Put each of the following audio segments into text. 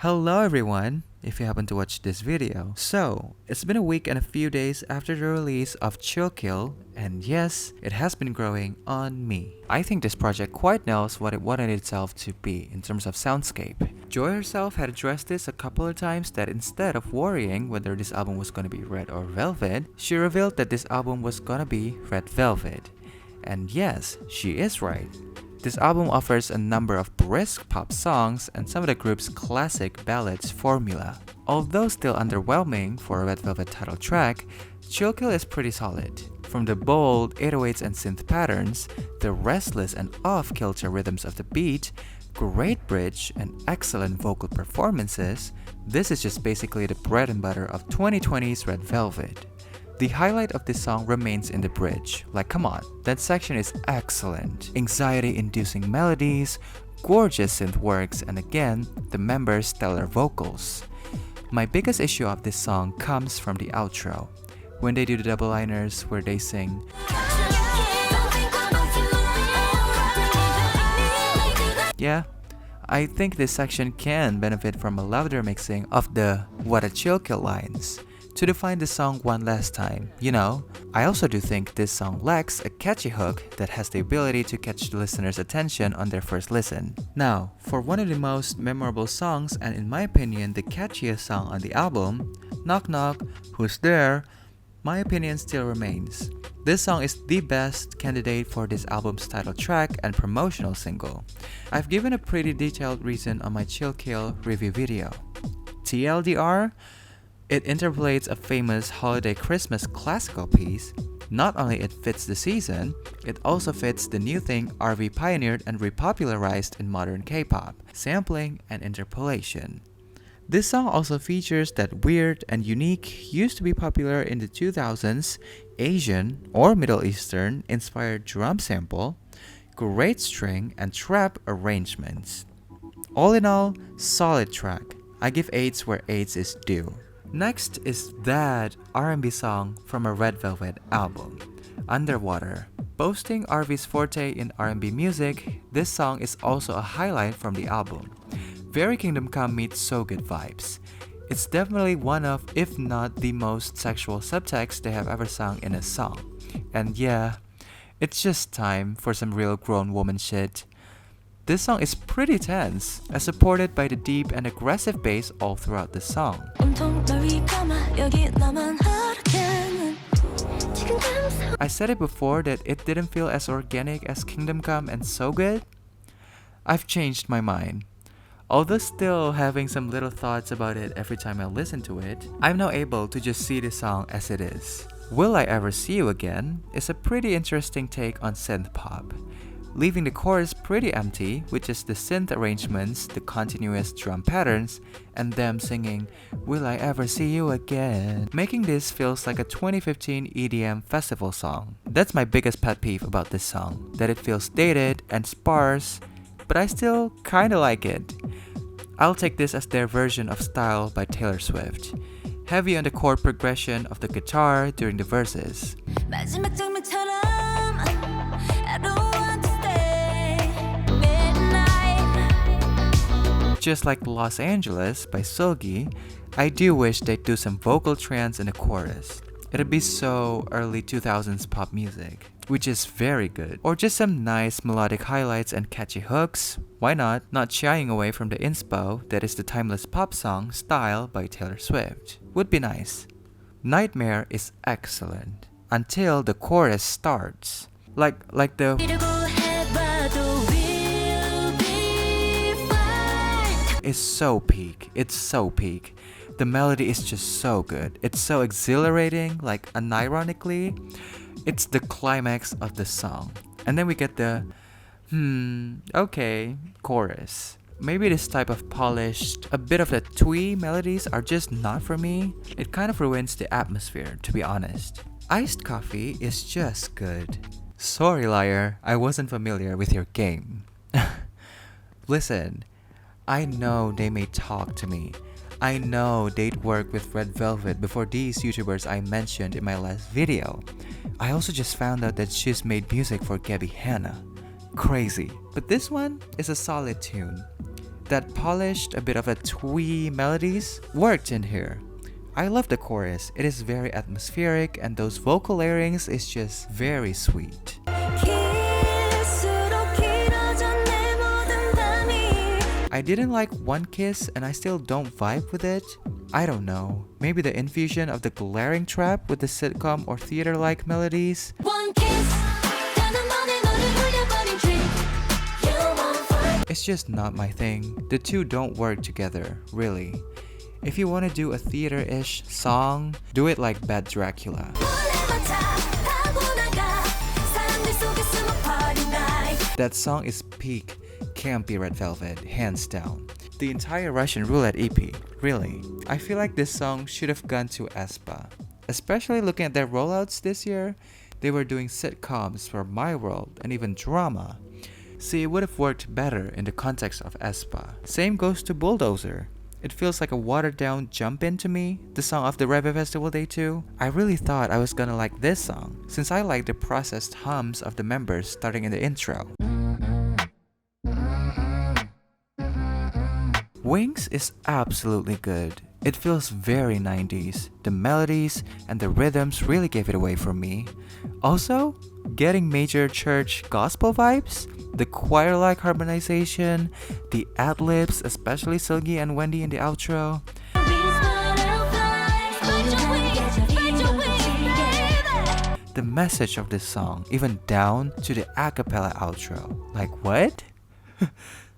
Hello everyone, if you happen to watch this video. So, it's been a week and a few days after the release of Chill Kill, and yes, it has been growing on me. I think this project quite nails what it wanted itself to be in terms of soundscape. Joy herself had addressed this a couple of times that instead of worrying whether this album was gonna be red or velvet, she revealed that this album was gonna be red velvet. And yes, she is right. This album offers a number of brisk pop songs and some of the group's classic ballads formula. Although still underwhelming for a Red Velvet title track, Chill Kill is pretty solid. From the bold 808s and synth patterns, the restless and off-kilter rhythms of the beat, great bridge, and excellent vocal performances, this is just basically the bread and butter of 2020's Red Velvet. The highlight of this song remains in the bridge. Like, come on, that section is excellent. Anxiety-inducing melodies, gorgeous synth works, and again, the members' stellar vocals. My biggest issue of this song comes from the outro, when they do the double liners where they sing, yeah, I think this section can benefit from a louder mixing of the "What a Chill Kill" lines to define the song one last time, you know. I also do think this song lacks a catchy hook that has the ability to catch the listener's attention on their first listen. Now, for one of the most memorable songs and in my opinion the catchiest song on the album, Knock Knock, Who's There?, my opinion still remains. This song is the best candidate for this album's title track and promotional single. I've given a pretty detailed reason on my Chill Kill review video. TLDR, it interpolates a famous holiday Christmas classical piece. Not only it fits the season, it also fits the new thing RV pioneered and repopularized in modern K-pop, sampling and interpolation. This song also features that weird and unique, used to be popular in the 2000s, Asian or Middle Eastern inspired drum sample, great string and trap arrangements. All in all, solid track. I give 8s where 8s is due. Next is that R&B song from a Red Velvet album, Underwater. Boasting RV's forte in R&B music, this song is also a highlight from the album. Very Kingdom Come meets So Good vibes. It's definitely one of, if not the most sexual subtext they have ever sung in a song. And yeah, it's just time for some real grown woman shit. This song is pretty tense, as supported by the deep and aggressive bass all throughout the song. I said it before that it didn't feel as organic as Kingdom Come and So Good. I've changed my mind. Although still having some little thoughts about it every time I listen to it, I'm now able to just see the song as it is. Will I Ever See You Again is a pretty interesting take on synthpop, leaving the chorus pretty empty with just the synth arrangements, the continuous drum patterns, and them singing, "Will I Ever See You Again?" making this feels like a 2015 EDM festival song. That's my biggest pet peeve about this song, that it feels dated and sparse, but I still kinda like it. I'll take this as their version of Style by Taylor Swift. Heavy on the chord progression of the guitar during the verses. Just like Los Angeles by Seulgi, I do wish they'd do some vocal trance in the chorus. It'd be so early 2000s pop music, which is very good. Or just some nice melodic highlights and catchy hooks. Why not? Not shying away from the inspo that is the timeless pop song Style by Taylor Swift. Would be nice. Nightmare is excellent until the chorus starts. Like the is so peak. It's so peak. The melody is just so good. It's so exhilarating, like unironically. It's the climax of the song. And then we get the okay chorus. Maybe this type of polished, a bit of the twee melodies are just not for me. It kind of ruins the atmosphere, to be honest. Iced Coffee is just good. Sorry, liar, I wasn't familiar with your game. Listen, I know they may talk to me. I know they'd work with Red Velvet before these YouTubers I mentioned in my last video. I also just found out that she's made music for Gabby Hanna. Crazy. But this one is a solid tune. That polished, a bit of a twee melodies worked in here. I love the chorus. It is very atmospheric and those vocal layerings is just very sweet. I didn't like One Kiss and I still don't vibe with it. I don't know. Maybe the infusion of the glaring trap with the sitcom or theater-like melodies. It's just not my thing. The two don't work together, really. If you want to do a theater-ish song, do it like Bad Dracula. That song is peak campy Red Velvet, hands down. The entire Russian Roulette EP, really. I feel like this song should have gone to aespa. Especially looking at their rollouts this year, they were doing sitcoms for My World and even drama. See, it would have worked better in the context of aespa. Same goes to Bulldozer. It feels like a watered down Jump In to me, the song of the Reveluv Festival Day 2. I really thought I was gonna like this song, since I like the processed hums of the members starting in the intro. Wings is absolutely good. It feels very 90s. The melodies and the rhythms really gave it away for me. Also, getting major church gospel vibes, the choir-like harmonization, the ad-libs, especially Seulgi and Wendy in the outro. The message of this song, even down to the a cappella outro. Like what?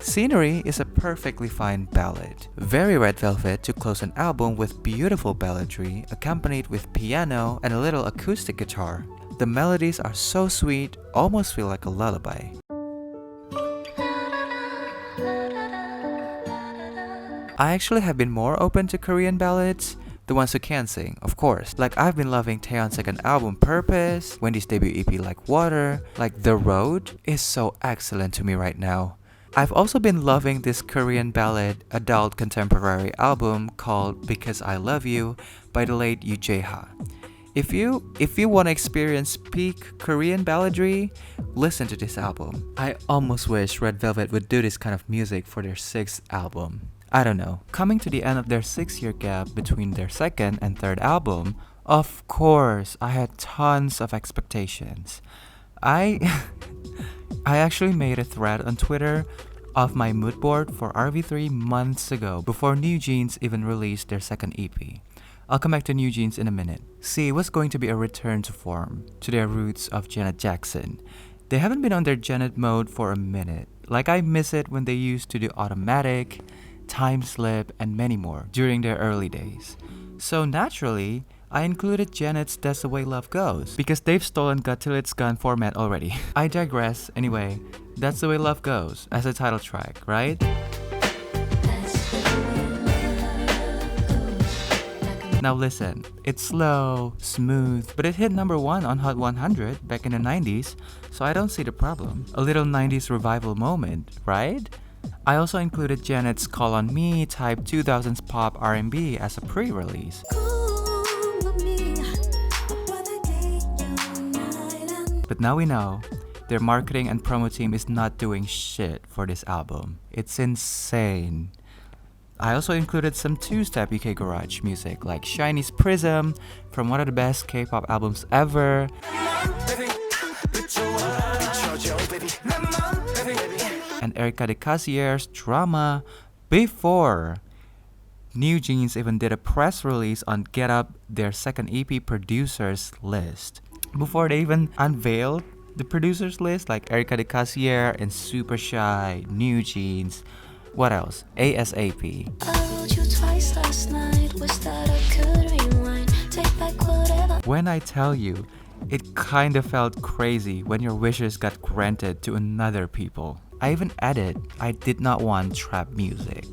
Scenery is a perfectly fine ballad. Very Red Velvet to close an album with beautiful balladry accompanied with piano and a little acoustic guitar. The melodies are so sweet, almost feel like a lullaby. I actually have been more open to Korean ballads, the ones who can sing, of course. Like I've been loving Taeyeon's second album Purpose, Wendy's debut EP Like Water, like The Road is so excellent to me right now. I've also been loving this Korean ballad adult contemporary album called Because I Love You by the late Yoo Jae-ha. If you want to experience peak Korean balladry, listen to this album. I almost wish Red Velvet would do this kind of music for their 6th album. I don't know. Coming to the end of their 6-year gap between their 2nd and 3rd album, of course, I had tons of expectations. I actually made a thread on Twitter of my mood board for RV3 months ago, before newjeans even released their 2nd EP. I'll come back to newjeans in a minute. See, it was going to be a return to form, to their roots of Janet Jackson. They haven't been on their Janet mode for a minute. Like I miss it when they used to do Automatic, Time Slip, and many more during their early days. So naturally, I included Janet's That's the Way Love Goes, because they've stolen Got Till It's Gone format already. I digress. Anyway, That's the Way Love Goes as a title track, right? Now listen, it's slow, smooth, but it hit number 1 on Hot 100 back in the 90s, so I don't see the problem. A little 90s revival moment, right? I also included Janet's Call on Me type 2000s pop R&B as a pre-release. But now we know, their marketing and promo team is not doing shit for this album. It's insane. I also included some two-step UK garage music like Shiny's Prism from one of the best K-pop albums ever, and Erika de Cassier's Drama before newjeans even did a press release on Get Up, their 2nd EP producers list. Before they even unveiled the producers list, like Erika de Cassier and Super Shy, newjeans, what else? ASAP. When I tell you, it kind of felt crazy when your wishes got granted to another people. I even added, I did not want trap music.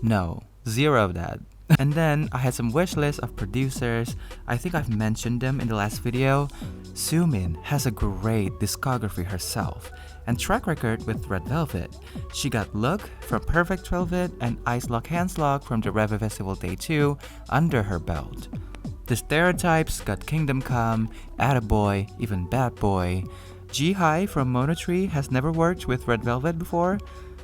No, 0 of that. And then I had some wish lists of producers. I think I've mentioned them in the last video. Sumin has a great discography herself and track record with Red Velvet. She got Look from Perfect Velvet and Ice Lock Hands Lock from the Reveluv Festival Day 2 under her belt. The Stereotypes got Kingdom Come, Attaboy, even Bad Boy. G-High from Monotree has never worked with Red Velvet before,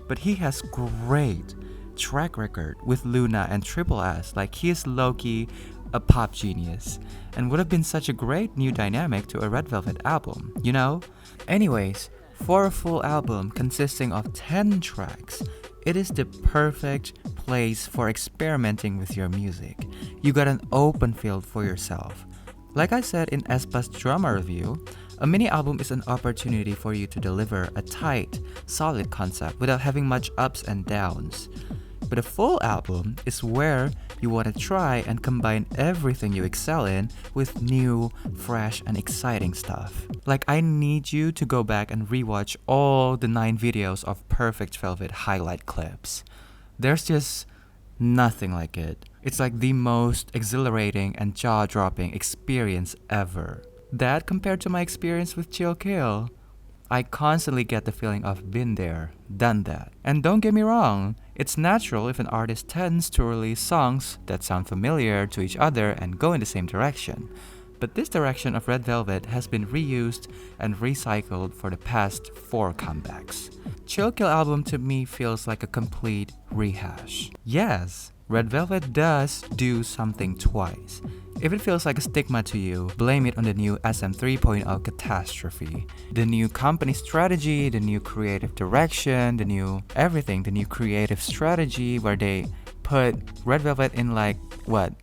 but he has great track record with Luna and Triple S. Like, he is low-key a pop genius and would have been such a great new dynamic to a Red Velvet album, you know? Anyways, for a full album consisting of 10 tracks, it is the perfect place for experimenting with your music. You got an open field for yourself. Like I said in aespa's drama review, a mini album is an opportunity for you to deliver a tight, solid concept without having much ups and downs. But a full album is where you want to try and combine everything you excel in with new, fresh, and exciting stuff. Like, I need you to go back and rewatch all the 9 videos of Perfect Velvet highlight clips. There's just nothing like it. It's like the most exhilarating and jaw-dropping experience ever. That compared to my experience with Chill Kill, I constantly get the feeling of been there, done that. And don't get me wrong, it's natural if an artist tends to release songs that sound familiar to each other and go in the same direction. But this direction of Red Velvet has been reused and recycled for the past 4 comebacks. Chill Kill album to me feels like a complete rehash. Yes, Red Velvet does do something twice. If it feels like a stigma to you, blame it on the new SM 3.0 catastrophe. The new company strategy, the new creative direction, the new everything, the new creative strategy where they put Red Velvet in like, what?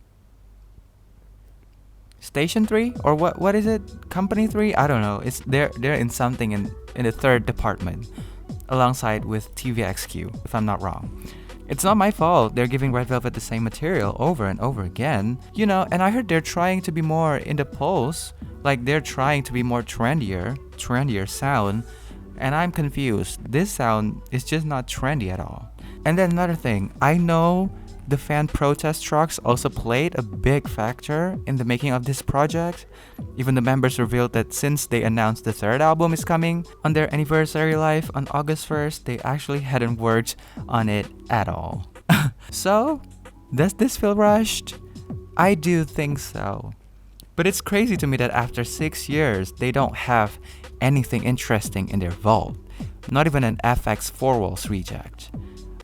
Station 3? Or what is it? Company 3? I don't know. It's they're in something in the 3rd department alongside with TVXQ, if I'm not wrong. It's not my fault they're giving Red Velvet the same material over and over again. You know, and I heard they're trying to be more in the pulse. Like, they're trying to be more trendier sound. And I'm confused. This sound is just not trendy at all. And then another thing, I know the fan protest trucks also played a big factor in the making of this project. Even the members revealed that since they announced the 3rd album is coming on their anniversary live on August 1st, they actually hadn't worked on it at all. So, does this feel rushed? I do think so. But it's crazy to me that after 6 years, they don't have anything interesting in their vault. Not even an FX 4 Walls reject.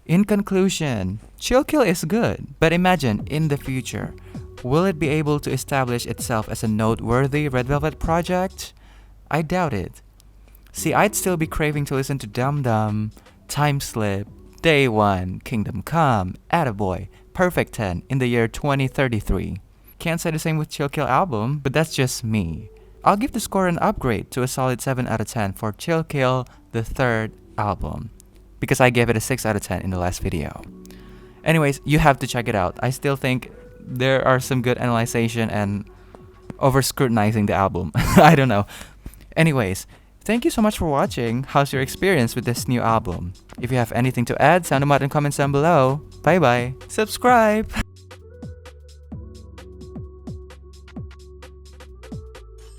In conclusion, Chill Kill is good, but imagine in the future, will it be able to establish itself as a noteworthy Red Velvet project? I doubt it. See, I'd still be craving to listen to Dum Dum, Time Slip, Day One, Kingdom Come, Attaboy, Perfect 10 in the year 2033. Can't say the same with Chill Kill album, but that's just me. I'll give the score an upgrade to a solid 7 out of 10 for Chill Kill, the 3rd album, because I gave it a 6 out of 10 in the last video. Anyways, you have to check it out. I still think there are some good analyzation and over-scrutinizing the album. I don't know. Anyways, thank you so much for watching. How's your experience with this new album? If you have anything to add, sound them out in comments down below. Bye bye. Subscribe!